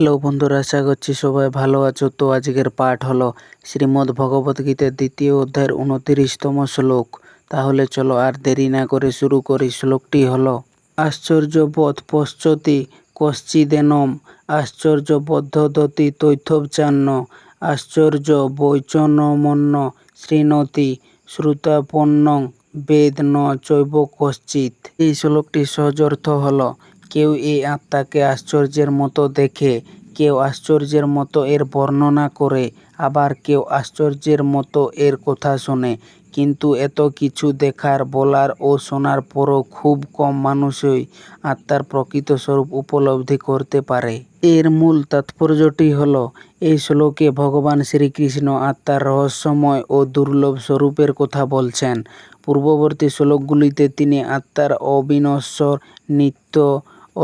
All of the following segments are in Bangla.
হ্যালো বন্ধুরা, আশা করছি সবাই ভালো আছো। তো আজকের পাঠ হলো শ্রীমদ্ ভগবদ্গীতার ২য় অধ্যায়ের ২৯তম শ্লোক। তাহলে চলো আর দেরি না করে শুরু করি। শ্লোকটি হলো আশ্চর্যবোধ পশ্যতি কশ্চিদেনম আশ্চর্যবোধতি তৈথবচান্ন আশ্চর্য বৈচনমন্য শৃণোতি শ্রুতাপন্নং বেদ ন চৈব কশ্চিৎ। এই শ্লোকটির সহজ অর্থ হলো কেউ এই আত্মাকে আশ্চর্যের মতো দেখে, কেউ আশ্চর্যের মতো এর বর্ণনা করে, আবার কেউ আশ্চর্যের মতো এর কথা শোনে। কিন্তু এত কিছু দেখার, বলার ও শোনার পরও খুব কম মানুষই আত্মার প্রকৃত স্বরূপ উপলব্ধি করতে পারে। এর মূল তাৎপর্যটি হল, এই শ্লোকে ভগবান শ্রীকৃষ্ণ আত্মার রহস্যময় ও দুর্লভ স্বরূপের কথা বলছেন। পূর্ববর্তী শ্লোকগুলিতে তিনি আত্মার অবিনশ্বর, নিত্য,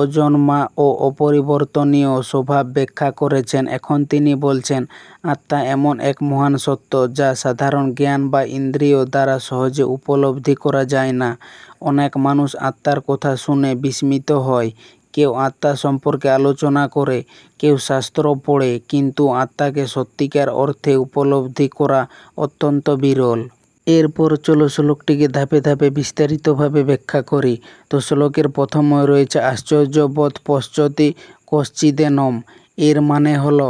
অজন্মা ও অপরিবর্তনীয় স্বভাব ব্যাখ্যা করেছেন। এখন তিনি বলছেন, আত্মা এমন এক মহান সত্য যা সাধারণ জ্ঞান বা ইন্দ্রিয় দ্বারা সহজে উপলব্ধি করা যায় না। অনেক মানুষ আত্মার কথা শুনে বিস্মিত হয়। কেউ আত্মা সম্পর্কে আলোচনা করে, কেউ শাস্ত্র পড়ে, কিন্তু আত্মাকে সত্যিকার অর্থে উপলব্ধি করা অত্যন্ত বিরল। এরপর চলো শ্লোকটিকে ধাপে ধাপে বিস্তারিতভাবে ব্যাখ্যা করি। তো শ্লোকের প্রথমে রয়েছে আশ্চর্যবোধ পশ্যতি কশ্চিদেনম। এর মানে হলো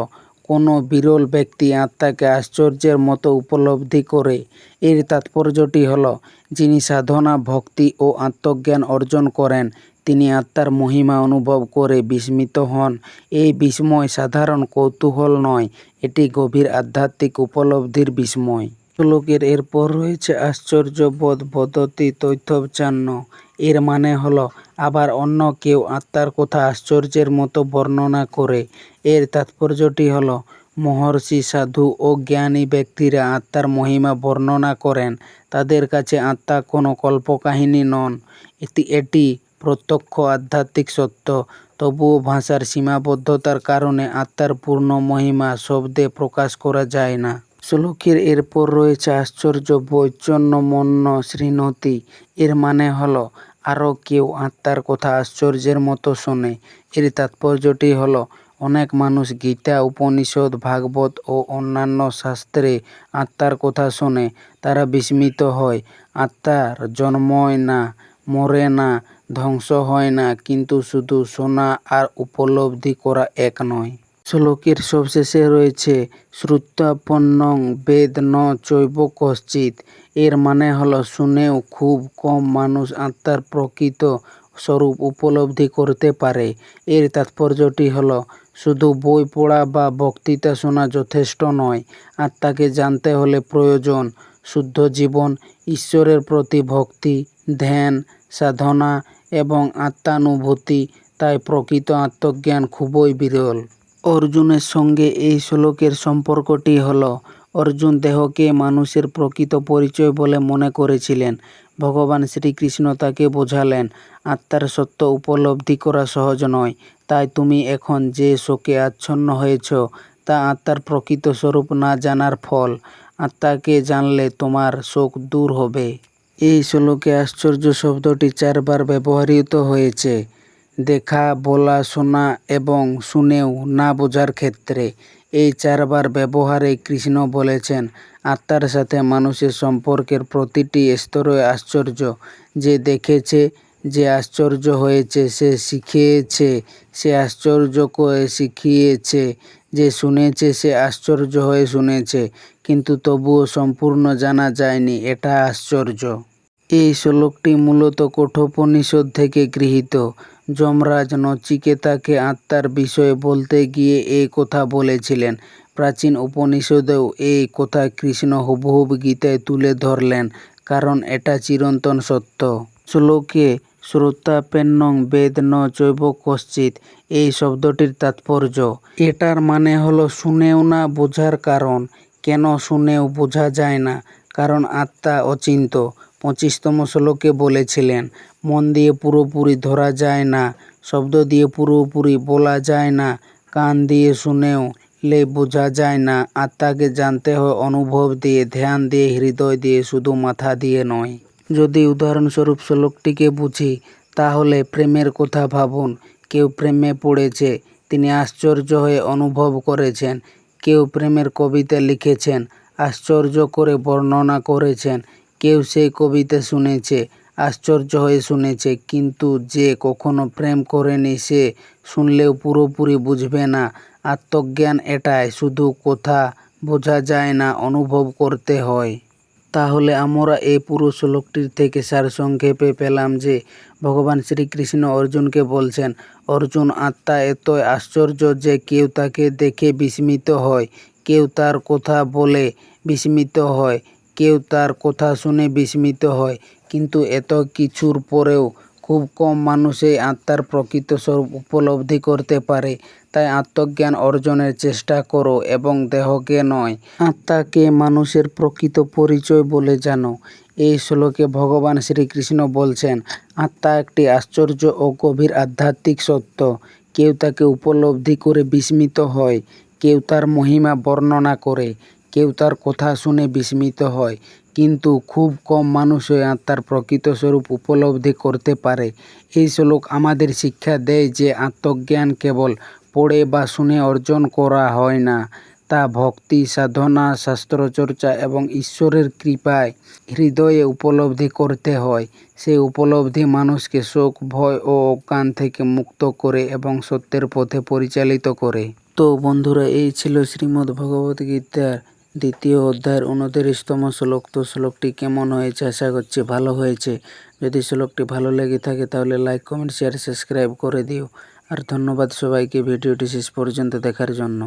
কোনো বিরল ব্যক্তি আত্মাকে আশ্চর্যের মতো উপলব্ধি করে। এর তাৎপর্যটি হলো যিনি সাধনা, ভক্তি ও আত্মজ্ঞান অর্জন করেন তিনি আত্মার মহিমা অনুভব করে বিস্মিত হন। এই বিস্ময় সাধারণ কৌতূহল নয়, এটি গভীর আধ্যাত্মিক উপলব্ধির বিস্ময়। শ্লোকের এরপর রয়েছে আশ্চর্যবোধ বদতি তৈথবচান্ন। এর মানে হলো আবার অন্য কেউ আত্মার কথা আশ্চর্যের মতো বর্ণনা করে। এর তাৎপর্যটি হলো মহর্ষি, সাধু ও জ্ঞানী ব্যক্তিরা আত্মার মহিমা বর্ণনা করেন। তাদের কাছে আত্মা কোনো কল্পকাহিনী নন, এটি প্রত্যক্ষ আধ্যাত্মিক সত্য। তবুও ভাষার সীমাবদ্ধতার কারণে আত্মার পূর্ণ মহিমা শব্দে প্রকাশ করা যায় না। শ্লোকের এরপর রয়েছে আশ্চর্য বৈচন্যমন্য শৃণোতি। এর মানে হলো আরও কেউ আত্মার কথা আশ্চর্যের মতো শোনে। এর তাৎপর্যটি হলো অনেক মানুষ গীতা, উপনিষদ, ভাগবত ও অন্যান্য শাস্ত্রে আত্মার কথা শোনে। তারা বিস্মিত হয়। আত্মার জন্ময় না, মরে না, ধ্বংস হয় না, কিন্তু শুধু শোনা আর উপলব্ধি করা এক নয়। শ্লোকের সবশেষে রয়েছে শ্রুতাপন্নং বেদ ন চৈব কশ্চিৎ। এর মানে হলো শুনেও খুব কম মানুষ আত্মার প্রকৃত স্বরূপ উপলব্ধি করতে পারে। এর তাৎপর্যটি হলো শুধু বই পড়া বা বক্তৃতা শোনা যথেষ্ট নয়। আত্মাকে জানতে হলে প্রয়োজন শুদ্ধ জীবন, ঈশ্বরের প্রতি ভক্তি, ধ্যান, সাধনা এবং আত্মানুভূতি। তাই প্রকৃত আত্মজ্ঞান খুবই বিরল। অর্জুনের সঙ্গে এই শ্লোকের সম্পর্কটি হলো, অর্জুন দেহকে মানুষের প্রকৃত পরিচয় বলে মনে করেছিলেন। ভগবান শ্রীকৃষ্ণ তাকে বোঝালেন, আত্মার সত্য উপলব্ধি করা সহজ নয়। তাই তুমি এখন যে শোকে আচ্ছন্ন হয়েছ তা আত্মার প্রকৃত স্বরূপ না জানার ফল। আত্মাকে জানলে তোমার শোক দূর হবে। এই শ্লোকে আশ্চর্য শব্দটি 4 বার ব্যবহৃত হয়েছে, দেখা, বলা, শোনা এবং শুনেও না বোঝার ক্ষেত্রে। এই 4 বার ব্যবহারে কৃষ্ণ বলেছেন আত্মার সাথে মানুষের সম্পর্কের প্রতিটি স্তরে আশ্চর্য। যে দেখেছে, যে আশ্চর্য হয়েছে, সে শিখেছে, সে আশ্চর্য করে শিখিয়েছে, যে শুনেছে, সে আশ্চর্য হয়ে শুনেছে, কিন্তু তবুও সম্পূর্ণ জানা যায়নি। এটা আশ্চর্য। এই শ্লোকটি মূলত কঠোপনিষদ থেকে গৃহীত। যমরাজ নচিকেতাকে আত্মার বিষয়ে বলতে গিয়ে এই কথা বলেছিলেন। প্রাচীন উপনিষদেও এই কথা কৃষ্ণ হুবহু গীতায় তুলে ধরলেন, কারণ এটা চিরন্তন সত্য। শ্লোকে শ্রোতাপেন্নং বেদ ন চৈব কশ্চিৎ, এই শব্দটির তাৎপর্য, এটার মানে হলো শুনেও না বোঝার কারণ। কেন শুনেও বোঝা যায় না? কারণ আত্মা অচিন্ত। 25তম শ্লোকে বলেছিলেন, মন দিয়ে পুরোপুরি ধরা যায় না, শব্দ দিয়ে পুরোপুরি বলা যায় না, কান দিয়ে শুনেও বোঝা যায় না। আত্মাকে জানতে হয় অনুভব দিয়ে, ধ্যান দিয়ে, হৃদয় দিয়ে, শুধু মাথা দিয়ে নয়। যদি উদাহরণস্বরূপ শ্লোকটিকে বুঝি, তাহলে প্রেমের কথা ভাবুন। কেউ প্রেমে পড়েছে, তিনি আশ্চর্য হয়ে অনুভব করেছেন। কেউ প্রেমের কবিতা লিখেছেন, আশ্চর্য করে বর্ণনা করেছেন। কেউ সেই কবিতা শুনেছে, আশ্চর্য হয়ে শুনেছে। কিন্তু যে কখনো প্রেম করেনি সে শুনলেও পুরোপুরি বুঝবে না। আত্মজ্ঞান এটাই, শুধু কথা বোঝা যায় না, অনুভব করতে হয়। তাহলে আমরা এই পুরো শ্লোকটির থেকে সারসংক্ষেপে পেলাম যে ভগবান শ্রীকৃষ্ণ অর্জুনকে বলছেন, অর্জুন, আত্মা এতই আশ্চর্য যে কেউ তাকে দেখে বিস্মিত হয়, কেউ তার কথা বলে বিস্মিত হয়, কেউ তার কথা শুনে বিস্মিত হয়। কিন্তু এত কিছুর পরেও খুব কম মানুষ এই আত্মার প্রকৃত স্বরূপ উপলব্ধি করতে পারে। তাই আত্মজ্ঞান অর্জনের চেষ্টা করো এবং দেহকে নয়, আত্মাকে মানুষের প্রকৃত পরিচয় বলে জানো। এই শ্লোকে ভগবান শ্রীকৃষ্ণ বলছেন, আত্মা একটি আশ্চর্য ও গভীর আধ্যাত্মিক সত্য। কেউ তাকে উপলব্ধি করে বিস্মিত হয়, কেউ তার মহিমা বর্ণনা করে, কেউ তার কথা শুনে বিস্মিত হয়। কিন্তু খুব কম মানুষই আত্মার প্রকৃত স্বরূপ উপলব্ধি করতে পারে। এই শ্লোক আমাদের শিক্ষা দেয় যে আত্মজ্ঞান কেবল পড়ে বা শুনে অর্জন করা হয় না, তা ভক্তি, সাধনা, শাস্ত্রচর্চা এবং ঈশ্বরের কৃপায় হৃদয়ে উপলব্ধি করতে হয়। সেই উপলব্ধি মানুষকে শোক, ভয় ও অজ্ঞান থেকে মুক্ত করে এবং সত্যের পথে পরিচালিত করে। তো বন্ধুরা, এই ছিল শ্রীমদ্ ভগবত গীতার 2য় অধ্যায়ের 29তম শ্লোক। তো শ্লোকটি কেমন হয়েছে? আশা করছি ভালো হয়েছে। যদি শ্লোকটি ভালো লেগে থাকে তাহলে লাইক, কমেন্ট, শেয়ার, সাবস্ক্রাইব করে দিও। আর ধন্যবাদ সবাইকে ভিডিওটি শেষ পর্যন্ত দেখার জন্য।